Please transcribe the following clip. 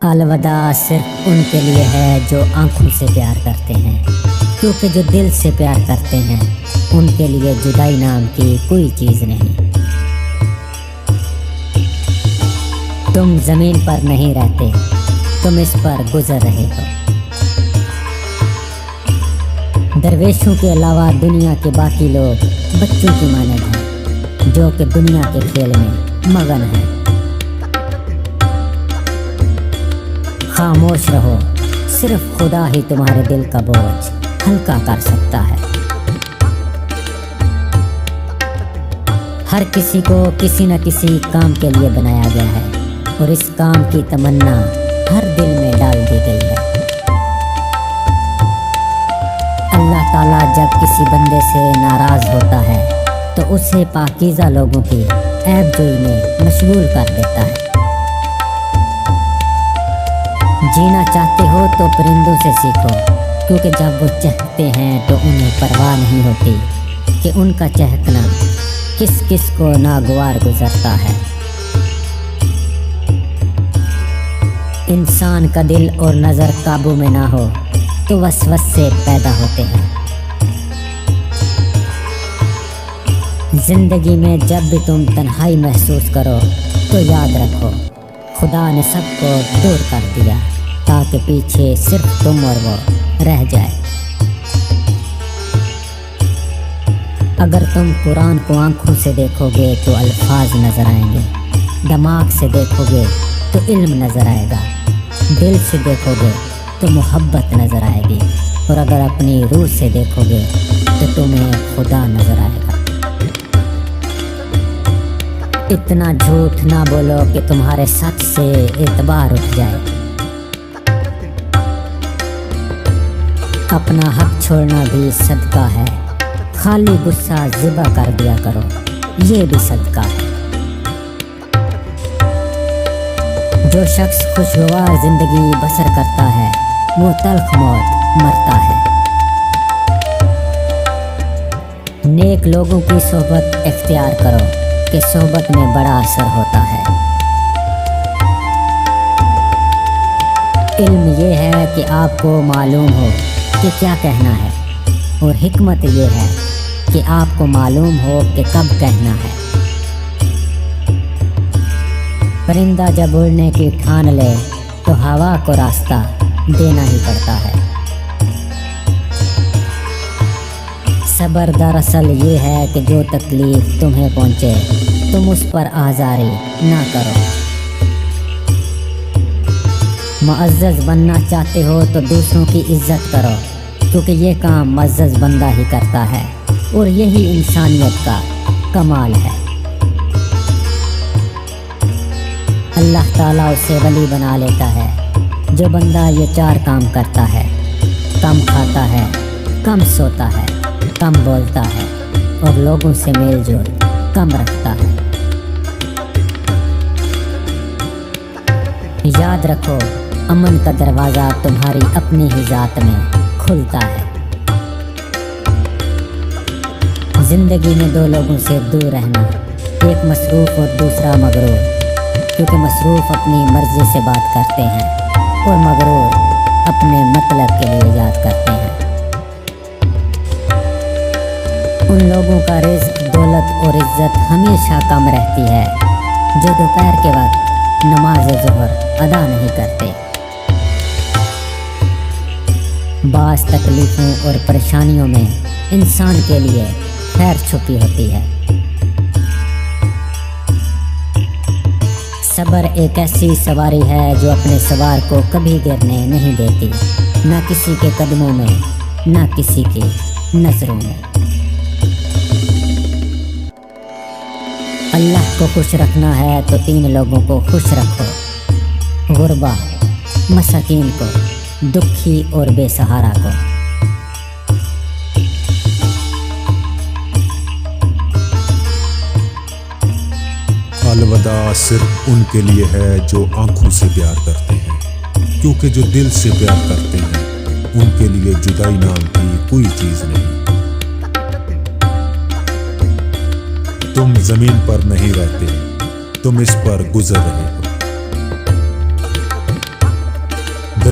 الوداع صرف ان کے لیے ہے جو آنکھوں سے پیار کرتے ہیں، کیونکہ جو دل سے پیار کرتے ہیں ان کے لیے جدائی نام کی کوئی چیز نہیں۔ تم زمین پر نہیں رہتے، تم اس پر گزر رہے ہو۔ درویشوں کے علاوہ دنیا کے باقی لوگ بچوں کی مانند ہیں جو کہ دنیا کے کھیل میں مگن ہیں۔ خاموش رہو، صرف خدا ہی تمہارے دل کا بوجھ ہلکا کر سکتا ہے۔ ہر کسی کو کسی نہ کسی کام کے لیے بنایا گیا ہے اور اس کام کی تمنا ہر دل میں ڈال دی گئی ہے۔ اللہ تعالیٰ جب کسی بندے سے ناراض ہوتا ہے تو اسے پاکیزہ لوگوں کی عیب جوئی میں مشغول کر دیتا ہے۔ جینا چاہتے ہو تو پرندوں سے سیکھو، کیونکہ جب وہ چہکتے ہیں تو انہیں پرواہ نہیں ہوتی کہ ان کا چہکنا کس کس کو ناگوار گزرتا ہے۔ انسان کا دل اور نظر قابو میں نہ ہو تو وسوسے پیدا ہوتے ہیں۔ زندگی میں جب بھی تم تنہائی محسوس کرو تو یاد رکھو خدا نے سب کو دور کر دیا تاکہ پیچھے صرف تم اور وہ رہ جائے۔ اگر تم قرآن کو آنکھوں سے دیکھو گے تو الفاظ نظر آئیں گے، دماغ سے دیکھو گے تو علم نظر آئے گا، دل سے دیکھو گے تو محبت نظر آئے گی، اور اگر اپنی روح سے دیکھو گے تو تمہیں خدا نظر آئے گا۔ اتنا جھوٹ نہ بولو کہ تمہارے سچ سے اعتبار اٹھ جائے۔ اپنا حق چھوڑنا بھی صدقہ ہے، خالی غصہ ذبح کر دیا کرو، یہ بھی صدقہ ہے۔ جو شخص خوشگوار زندگی بسر کرتا ہے وہ تلخ موت مرتا ہے۔ نیک لوگوں کی صحبت اختیار کرو کہ صحبت میں بڑا اثر ہوتا ہے۔ علم یہ ہے کہ آپ کو معلوم ہو کہ کیا کہنا ہے، اور حکمت یہ ہے کہ آپ کو معلوم ہو کہ کب کہنا ہے۔ پرندہ جب اڑنے کی ٹھان لے تو ہوا کو راستہ دینا ہی پڑتا ہے۔ صبر دراصل یہ ہے کہ جو تکلیف تمہیں پہنچے تم اس پر آزاری نہ کرو۔ معزز بننا چاہتے ہو تو دوسروں کی عزت کرو، کیونکہ یہ کام معزز بندہ ہی کرتا ہے اور یہی انسانیت کا کمال ہے۔ اللہ تعالیٰ اسے ولی بنا لیتا ہے جو بندہ یہ چار کام کرتا ہے: کم کھاتا ہے، کم سوتا ہے، کم بولتا ہے، اور لوگوں سے میل جول کم رکھتا ہے۔ یاد رکھو امن کا دروازہ تمہاری اپنی ہی ذات میں کھلتا ہے۔ زندگی میں دو لوگوں سے دور رہنا، ایک مصروف اور دوسرا مغرور، کیونکہ مصروف اپنی مرضی سے بات کرتے ہیں اور مغرور اپنے مطلب کے لیے یاد کرتے ہیں۔ ان لوگوں کا رزق، دولت اور عزت ہمیشہ کم رہتی ہے جو دوپہر کے وقت نماز ظہر ادا نہیں کرتے۔ بعض تکلیفوں اور پریشانیوں میں انسان کے لیے خیر چھپی ہوتی ہے۔ صبر ایک ایسی سواری ہے جو اپنے سوار کو کبھی گرنے نہیں دیتی، نہ کسی کے قدموں میں، نہ کسی کی نظروں میں۔ اللہ کو خوش رکھنا ہے تو تین لوگوں کو خوش رکھو: غربا، مساکین کو، دکھی اور بے سہارا کو۔ الوداع صرف ان کے لیے ہے جو آنکھوں سے پیار کرتے ہیں، کیونکہ جو دل سے پیار کرتے ہیں ان کے لیے جدائی نام کی کوئی چیز نہیں۔ تم زمین پر نہیں رہتے، تم اس پر گزر رہے ہو۔